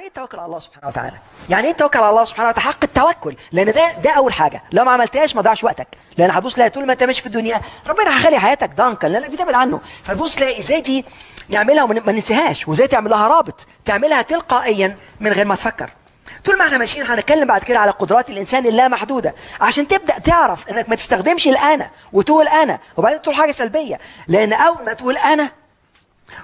ايه التوكل على الله سبحانه وتعالى؟ يعني ايه التوكل على الله سبحانه وتعالى؟ حق التوكل، لان ده اول حاجه، لو ما عملتهاش ما ضيعش وقتك، لان هتبص تلاقي طول ما انت ماشي في الدنيا ربنا هيخلي حياتك ضنكا لانك بتبعد عنه، فتبص تلاقي ازاي دي نعملها وما ننساهاش، وازاي تعمل لها رابط، تعملها تلقائيا من غير ما تفكر. طول ما احنا ماشيين هنتكلم بعد كده على قدرات الانسان اللامحدوده، عشان تبدا تعرف انك ما تستخدمش الانا وتقول انا وبعدين تقول حاجه سلبيه، لان اول ما تقول انا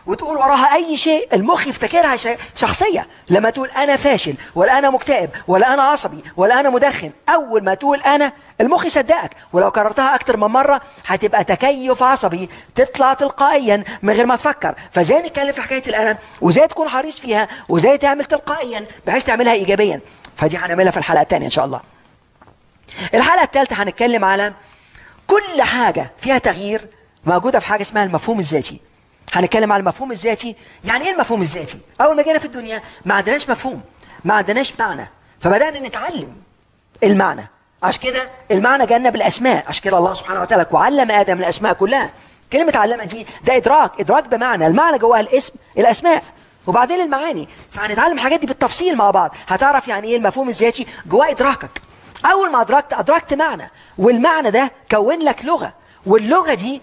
وتقول وراها اي شيء المخ يفتكرها شخصيه. لما تقول انا فاشل ولا انا مكتئب ولا انا عصبي ولا انا مدخن، اول ما تقول انا المخ يصدقك، ولو كررتها اكتر من مره هتبقى تكيف عصبي تطلع تلقائيا من غير ما تفكر. فازاي نتكلم في حكايه الانا وازاي تكون حريص فيها وازاي تعمل تلقائيا بحيث تعملها ايجابيا، فدي هنعملها في الحلقه الثانيه ان شاء الله. الحلقه الثالثه هنتكلم على كل حاجه فيها تغيير موجوده في حاجه اسمها المفهوم الذاتي. هنتكلم على المفهوم الذاتي. يعني ايه المفهوم الذاتي؟ اول ما جينا في الدنيا ما عندناش مفهوم، ما عندناش معنى، فبدانا نتعلم المعنى. عشان كده المعنى جانا بالاسماء، عشان كده الله سبحانه وتعالى وعلم ادم الاسماء كلها. كلمه علمها دي ده ادراك بمعنى، المعنى جواها الاسم، الاسماء وبعدين المعاني. فهنتعلم الحاجات دي بالتفصيل مع بعض، هتعرف يعني ايه المفهوم الذاتي جواه ادراكك. اول ما ادركت معنى، والمعنى ده كون لك لغه، واللغه دي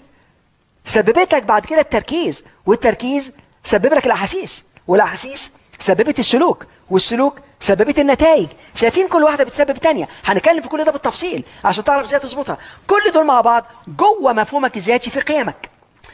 سببت لك بعد كده التركيز، والتركيز سبب لك الاحاسيس، والاحاسيس سببت السلوك، والسلوك سببت النتائج. شايفين كل واحده بتسبب الثانيه، هنتكلم في كل ده بالتفصيل عشان تعرف ازاي تظبطها. كل دول مع بعض جوه مفهومك الذاتي، في قيمك،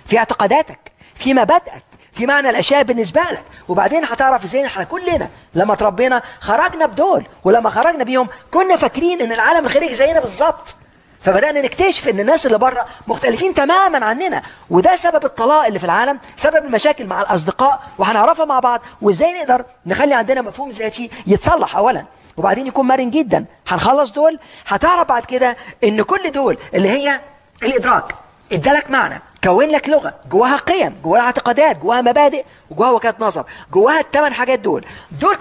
في اعتقاداتك، في مبادئك، في معنى الاشياء بالنسبه لك. وبعدين هتعرف ازاي احنا كلنا لما تربينا خرجنا بدول، ولما خرجنا بيهم كنا فاكرين ان العالم الخارجي زينا بالظبط، فبدأنا نكتشف ان الناس اللي بره مختلفين تماما عننا، وده سبب الطلاق اللي في العالم، سبب المشاكل مع الاصدقاء، وهنعرفها مع بعض وازاي نقدر نخلي عندنا مفهوم ذاتي يتصلح اولا وبعدين يكون مرن جدا. هنخلص دول، هتعرف بعد كده ان كل دول اللي هي الادراك ادالك معنى، كون لك لغه جواها قيم، جواها اعتقادات، جواها مبادئ، وجواها وجهات نظر، جواها الثمان حاجات دول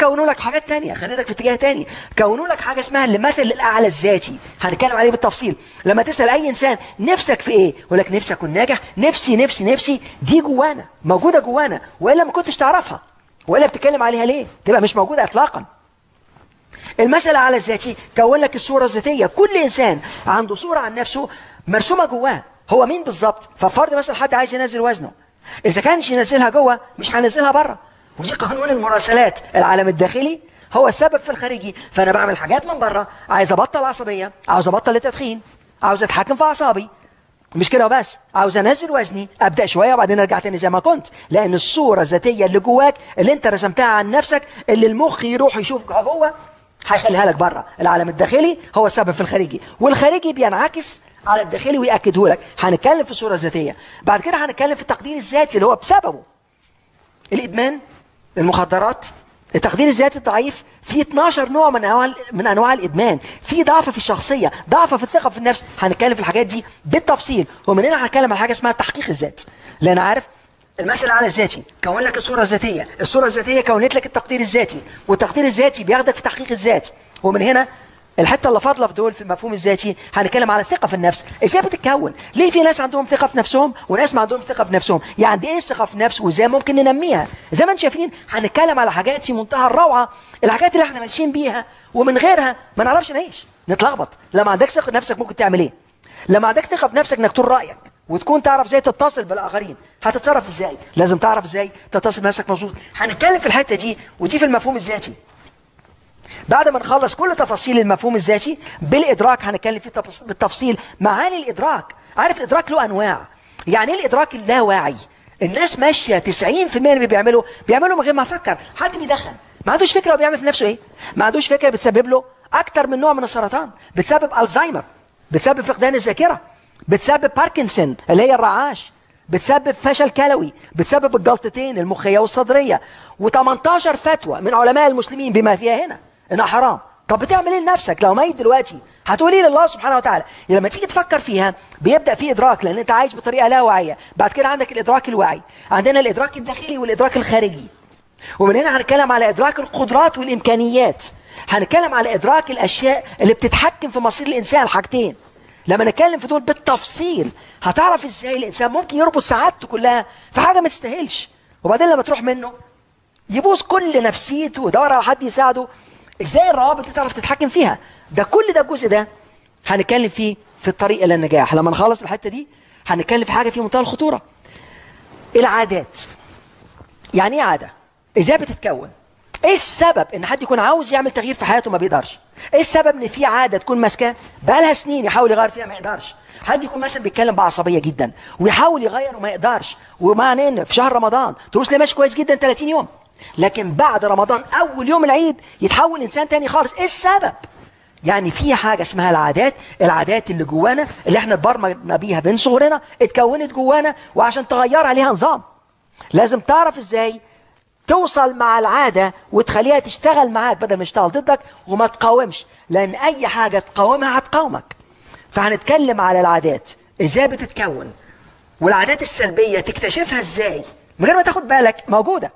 كونوا لك حاجات تانية، خليتك في اتجاه تاني، كونوا لك حاجه اسمها المثل الاعلى الذاتي، هنتكلم عليه بالتفصيل. لما تسال اي انسان نفسك في ايه، يقول لك نفسي اكون ناجح، نفسي نفسي نفسي، دي جوانا، موجوده جوانا، والا ما كنتش تعرفها، والا بتتكلم عليها ليه؟ تبقى مش موجوده اطلاقا. المثل الاعلى الذاتي كون لك الصوره الذاتيه، كل انسان عنده صوره عن نفسه مرسومه جواه، هو مين بالظبط. ففرض مثلا حد عايز ينزل وزنه، اذا كانش ينزلها جوه مش هينزلها بره، ودي قانون المراسلات، العالم الداخلي هو السبب في الخارجي. فانا بعمل حاجات من بره، عايز ابطل عصبيه، عاوز ابطل التدخين، عاوز اتحكم في اعصابي، مش كده وبس، عاوز انزل وزني، ابدا شويه وبعدين ارجع تاني زي ما كنت، لان الصوره الذاتيه اللي جواك اللي انت رسمتها عن نفسك اللي المخ يروح يشوف جوه هيخليها لك بره. العالم الداخلي هو السبب في الخارجي، والخارجي بينعكس على الداخلي ويأكده لك. هنتكلم في الصورة الذاتية، بعد كده هنتكلم في التقدير الذاتي اللي هو بسببه الإدمان، المخدرات، التقدير الذاتي الضعيف. في 12 نوع من أنواع الإدمان، في ضعف في الشخصية، ضعف في الثقة في النفس. هنتكلم في الحاجات دي بالتفصيل، ومن هنا هنتكلم على حاجة اسمها تحقيق الذات، لأن عارف المثل الأعلى الذاتي كون لك الصورة الذاتية، الصورة الذاتية كونت لك التقدير الذاتي، والتقدير الذاتي بياخدك في تحقيق الذات. ومن هنا الحته اللي فاضله في دول في المفهوم الذاتي هنتكلم على الثقه في النفس، ازاي بتتكون، ليه في ناس عندهم ثقه في نفسهم وناس ما عندهم ثقه في نفسهم، يعني ايه الثقه في النفس وازاي ممكن ننميها. زي ما انتم شايفين هنتكلم على حاجات في منتهى الروعه، الحاجات اللي احنا ماشيين بيها ومن غيرها ما نعرفش نعيش، نتلخبط. لما عندك ثقه في نفسك ممكن تعمل ايه؟ لما عندك ثقه في نفسك انك تقول رايك وتكون تعرف ازاي تتصل بالاخرين، هتتصرف ازاي؟ لازم تعرف ازاي تتصل بنفسك مظبوط. هنتكلم في الحته دي، ودي في المفهوم الذاتي. بعد ما نخلص كل تفاصيل المفهوم الذاتي بالإدراك هنتكلم فيه بالتفصيل معاني الإدراك. عارف الإدراك له أنواع. يعني إيه الإدراك اللاواعي؟ الناس ماشية 90% من اللي بيعملوا من غير ما يفكر. حد بيدخن ما عندوش فكرة هو بيعمل في نفسه إيه، ما عندوش فكرة بتسبب له أكتر من نوع من السرطان، بتسبب ألزهايمر، بتسبب فقدان الذاكرة، بتسبب باركنسون اللي هي الرعاش، بتسبب فشل كلوي، بتسبب الجلطتين المخية والصدرية، و18 فتوى من علماء المسلمين بما فيها هنا انها حرام. طب بتعمل ايه لنفسك لو ميت دلوقتي؟ هتقول ايه لله سبحانه وتعالى؟ لما تيجي تفكر فيها بيبدا في ادراك، لان انت عايش بطريقه لا واعيه. بعد كده عندك الادراك الواعي، عندنا الادراك الداخلي والادراك الخارجي، ومن هنا هنتكلم على ادراك القدرات والامكانيات، هنتكلم على ادراك الاشياء اللي بتتحكم في مصير الانسان. حاجتين لما نتكلم في دول بالتفصيل هتعرف ازاي الانسان ممكن يربط سعادته كلها في حاجه ما تستاهلش، وبعدين لما تروح منه يبوظ كل نفسيته ويدور على حد يساعده. ازاي الروابط دي تعرف تتحكم فيها؟ ده كل ده الجزء ده هنتكلم فيه في الطريق الى النجاح. لما نخلص الحته دي هنتكلم في حاجه في منتهى الخطوره، العادات. يعني ايه عاده؟ ازاي بتتكون؟ ايه السبب ان حد يكون عاوز يعمل تغيير في حياته ما بيقدرش؟ ايه السبب ان في عاده تكون ماسكاه بقالها سنين يحاول يغير فيها ما يقدرش؟ حد يكون مثلا بيتكلم بعصبيه جدا ويحاول يغير وما يقدرش، ومعناه ان في شهر رمضان تروس لي ماشي كويس جدا 30 يوم، لكن بعد رمضان اول يوم العيد يتحول انسان تاني خالص. ايه السبب؟ يعني في حاجه اسمها العادات. العادات اللي جوانا اللي احنا اتبرمجنا بيها من صغرنا اتكونت جوانا، وعشان تغير عليها نظام لازم تعرف ازاي توصل مع العادة وتخليها تشتغل معاك بدل ما تشتغل ضدك، وما تقاومش، لأن أي حاجة تقاومها هتقاومك. فهنتكلم على العادات ازاي بتتكون، والعادات السلبية تكتشفها ازاي من غير ما تاخد بالك موجودة،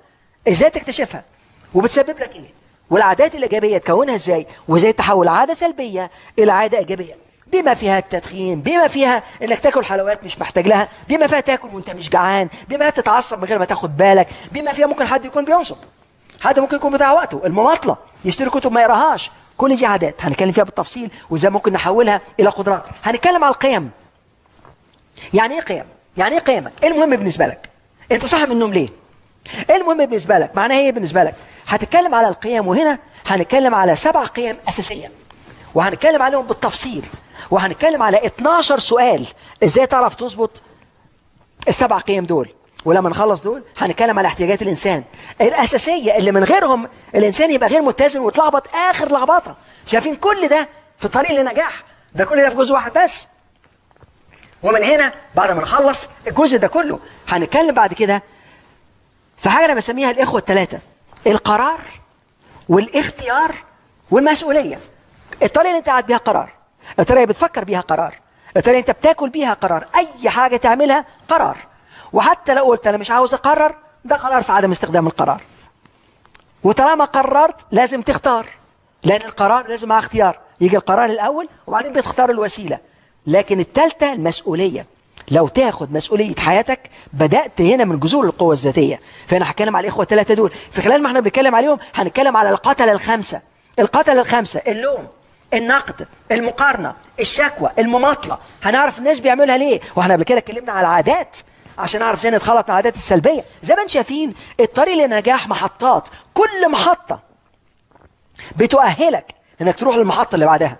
ازاي تكتشفها وبتسبب لك ايه، والعادات الإيجابية تكونها ازاي، وازاي تحول عادة سلبية إلى عادة إيجابية، بما فيها التدخين، بما فيها انك تاكل حلويات مش محتاج لها، بما فيها تاكل وانت مش جعان، بما فيها تتعصب من غير ما تاخد بالك، بما فيها ممكن حد يكون بينصب، حد ممكن يكون بيضيع وقته، المماطله، يشتري كتب ما يقراهاش. كل دي عادات هنتكلم فيها بالتفصيل، وازاي ممكن نحولها الى قدرات. هنتكلم على القيم. يعني ايه قيم؟ يعني ايه قيمك؟ ايه المهم بالنسبه لك؟ انت صاحي من النوم ليه؟ ايه المهم بالنسبه لك؟ معناها ايه بالنسبه لك؟ هتتكلم على القيم، وهنا هنتكلم على 7 قيم اساسيه، وهنتكلم عليهم بالتفصيل، وهنتكلم على 12 سؤال ازاي تعرف تظبط ال7 قيم دول. ولما نخلص دول هنتكلم على احتياجات الانسان الاساسيه اللي من غيرهم الانسان يبقى غير متزن ويتلخبط اخر لخبطه. شايفين كل ده في الطريق للنجاح؟ ده كل ده في جزء واحد بس. ومن هنا بعد ما نخلص الجزء ده كله هنتكلم بعد كده في حاجه انا بسميها الاخوه الثلاثه: القرار والاختيار والمسؤوليه. الطريقه اللي انت قاعد بيها قرار، الطريقه اللي بتفكر بيها قرار، الطريقه اللي انت بتاكل بيها قرار، اي حاجه تعملها قرار. وحتى لو قلت انا مش عاوز اقرر، ده قرار في عدم استخدام القرار. وطالما قررت لازم تختار، لان القرار لازم مع اختيار، يجي القرار الاول وبعدين بتختار الوسيله. لكن الثالثه المسؤوليه. لو تاخد مسؤوليه حياتك بدات هنا من جذور القوه الذاتيه. فانا هتكلم على الاخوه الثلاثه دول. في خلال ما احنا بنتكلم عليهم هنتكلم على القتله الخمسه. القتله الخمسه: اللوم، النقد، المقارنه، الشكوى، المماطله. هنعرف الناس بيعملها ليه، واحنا قبل كده اتكلمنا على العادات عشان نعرف ازاي نتخلص من العادات السلبيه. زي ما انتم شايفين الطريق للنجاح محطات، كل محطه بتؤهلك انك تروح للمحطه اللي بعدها.